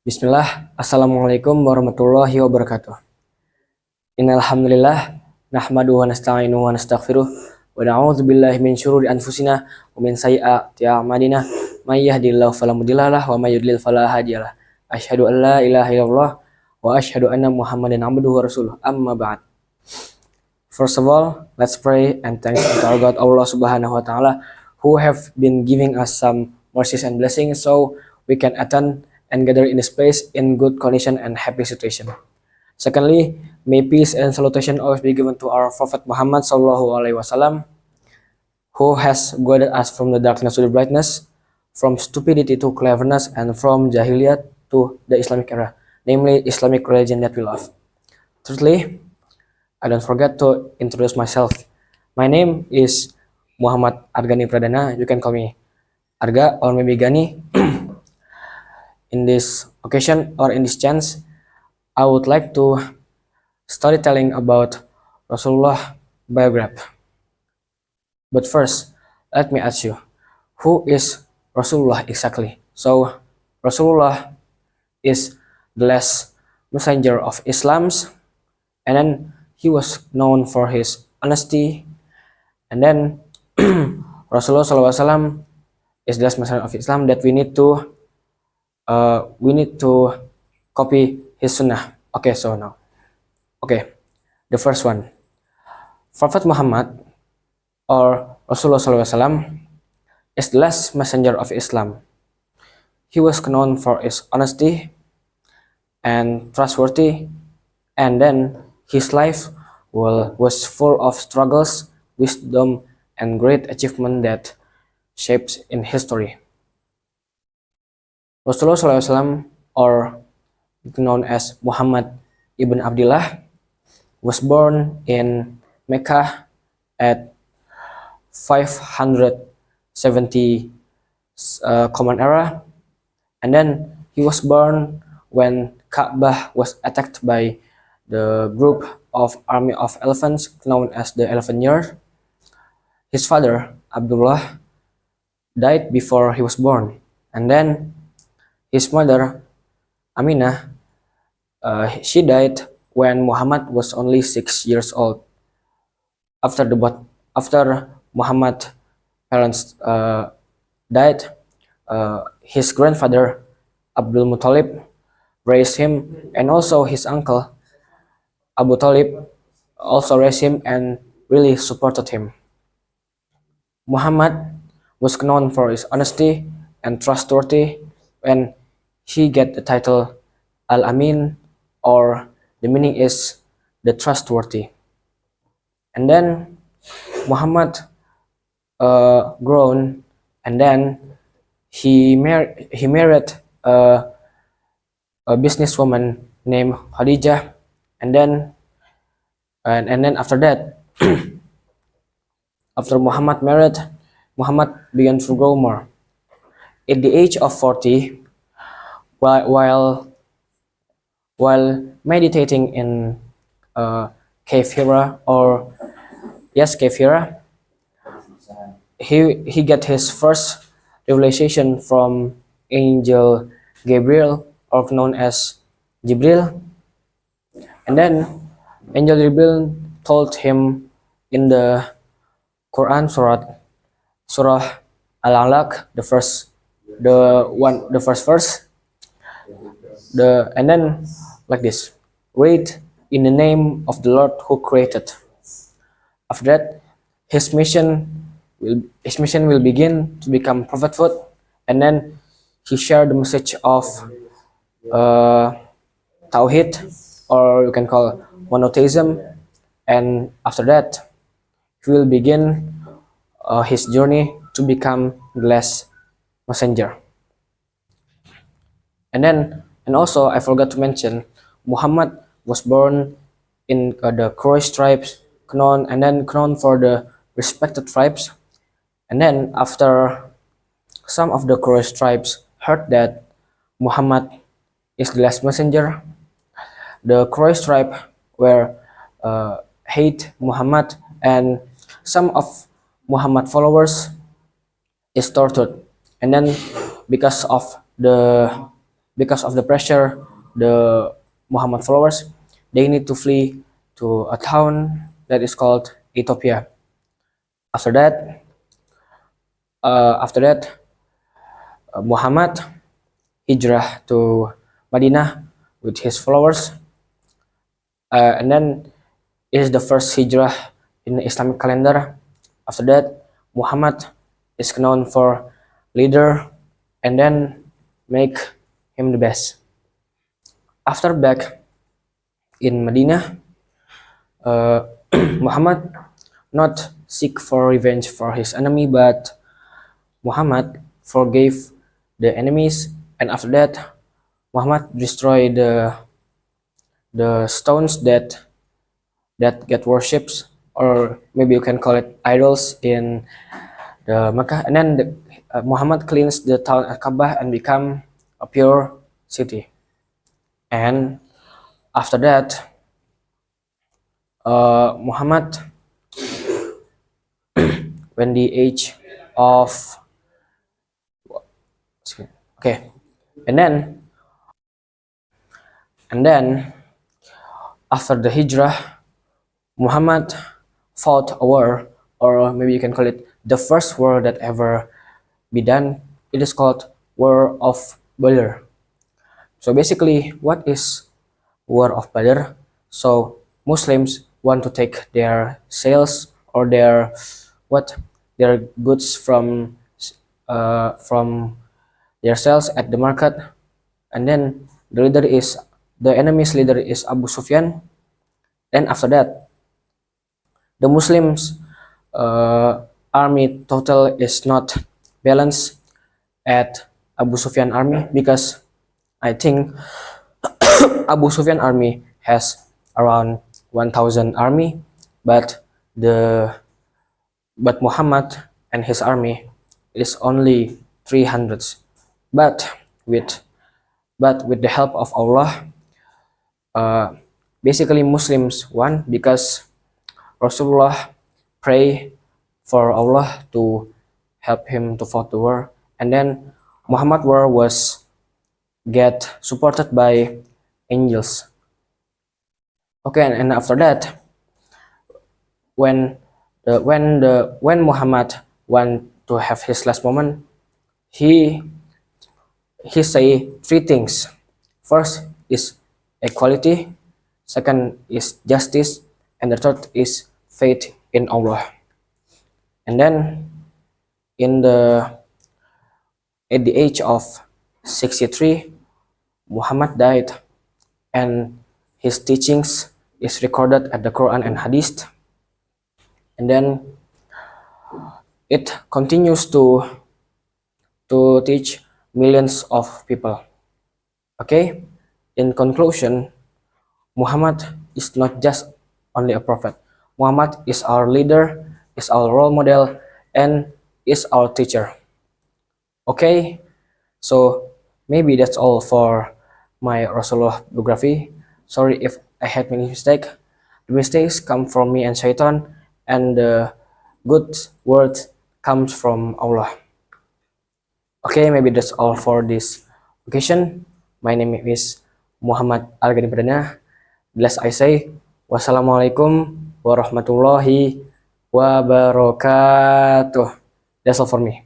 Bismillah, Assalamualaikum warahmatullahi wabarakatuh. Innal hamdalillah nahmaduhu wa nasta'inuhu wa nastaghfiruh wa na'udzu billahi min syururi anfusina wa min sayyiati a'malina may yahdihillahu fala mudhillalah wa may yudlil fala hadiyalah. Asyhadu an la ilaha illallah wa asyhadu anna Muhammadan abduhu wa rasuluh. Amma ba'd. First of all, let's pray and thanks to our God Allah Subhanahu wa taala who have been giving us some mercies and blessings so we can attend and gather in this place in good condition and happy situation. Secondly, may peace and salutation always be given to our Prophet Muhammad sallallahu alaihi wasallam, who has guided us from the darkness to the brightness, from stupidity to cleverness, and from jahiliyat to the Islamic era, namely Islamic religion that we love. Thirdly, I don't forget to introduce myself. My name is Muhammad Argani Pradana. You can call me Arga or maybe Gani. In this occasion or in this chance, I would like to storytelling about Rasulullah biography. But first, let me ask you, who is Rasulullah exactly? So, Rasulullah is the last messenger of Islam, and then he was known for his honesty, and then Rasulullah SAW is the last messenger of Islam that we need to copy his sunnah. Okay, so now, the first one, Prophet Muhammad or Rasulullah SAW is the last messenger of Islam. He was known for his honesty and trustworthy, and then his life was full of struggles, wisdom, and great achievement that shapes in history. Rasulullah SAW, or known as Muhammad ibn Abdullah, was born in Mecca at 570 Common Era, and then he was born when Ka'bah was attacked by the group of army of elephants known as the Elephant Year. His father Abdullah died before he was born, and then his mother Aminah, she died when Muhammad was only 6 years old. After Muhammad's parents died, his grandfather Abdul Muttalib raised him, and also his uncle Abu Talib also raised him and really supported him. Muhammad was known for his honesty and trustworthy, and he get the title Al-Amin, or the meaning is the trustworthy. And then Muhammad grown, and then he married a businesswoman named Khadijah, and then after that, after Muhammad married, Muhammad began to grow more. At the age of 40, while meditating in Cave Hira, Cave Hira, he got his first revelation from Angel Gabriel, or known as Jibril, and then Angel Gabriel told him in the Quran Surah Al-Alaq, the first verse, and then like this: read in the name of the Lord who created. After that, his mission will begin to become prophethood, and then he shared the message of Tauhid, or you can call monotheism, and after that, he will begin his journey to become the last messenger. And also I forgot to mention, Muhammad was born in the Quraysh tribes, known for the respected tribes. And then after some of the Quraysh tribes heard that Muhammad is the last messenger, the Quraysh tribe were hate Muhammad, and some of Muhammad followers is tortured. And then because of the because of the pressure, the Muhammad followers, they need to flee to a town that is called Ethiopia. After that, Muhammad hijrah to Madinah with his followers, and then it is the first hijrah in the Islamic calendar. After that, Muhammad is known for leader, and then make him the best. After back in Medina, Muhammad not seek for revenge for his enemy, but Muhammad forgave the enemies, and after that, Muhammad destroyed the stones that get worships, or maybe you can call it idols in the Mecca, and then Muhammad cleansed the town Al-Kaabah and become a pure city. And after that, Muhammad, when the age of okay, and then after the hijrah, Muhammad fought a war, or maybe you can call it the first war that ever be done. It is called War of Badr. So basically, what is War of Badr? So Muslims want to take their sales or their goods from their sales at the market, and then the enemy's leader is Abu Sufyan. Then after that, the Muslims army total is not balanced at Abu Sufyan army, because I think Abu Sufyan army has around 1,000 army, but Muhammad and his army is only 300. But with the help of Allah, basically Muslims won, because Rasulullah pray for Allah to help him to fight the war, and then Muhammad war was get supported by angels. Okay, and after that, when Muhammad want to have his last moment, he say three things. First is equality, second is justice, and the third is faith in Allah. And then at the age of 63, Muhammad died, and his teachings is recorded at the Quran and Hadith, and then it continues to teach millions of people. Okay, in conclusion, Muhammad is not just only a prophet. Muhammad is our leader, is our role model, and is our teacher. Okay, so maybe that's all for my Rasulullah biography. Sorry if I had many mistakes. The mistakes come from me and Shaitan, and the good word comes from Allah. Okay, maybe that's all for this occasion. My name is Muhammad Al-Ghani Perdana. Last I say, wassalamualaikum warahmatullahi wabarakatuh. That's all for me.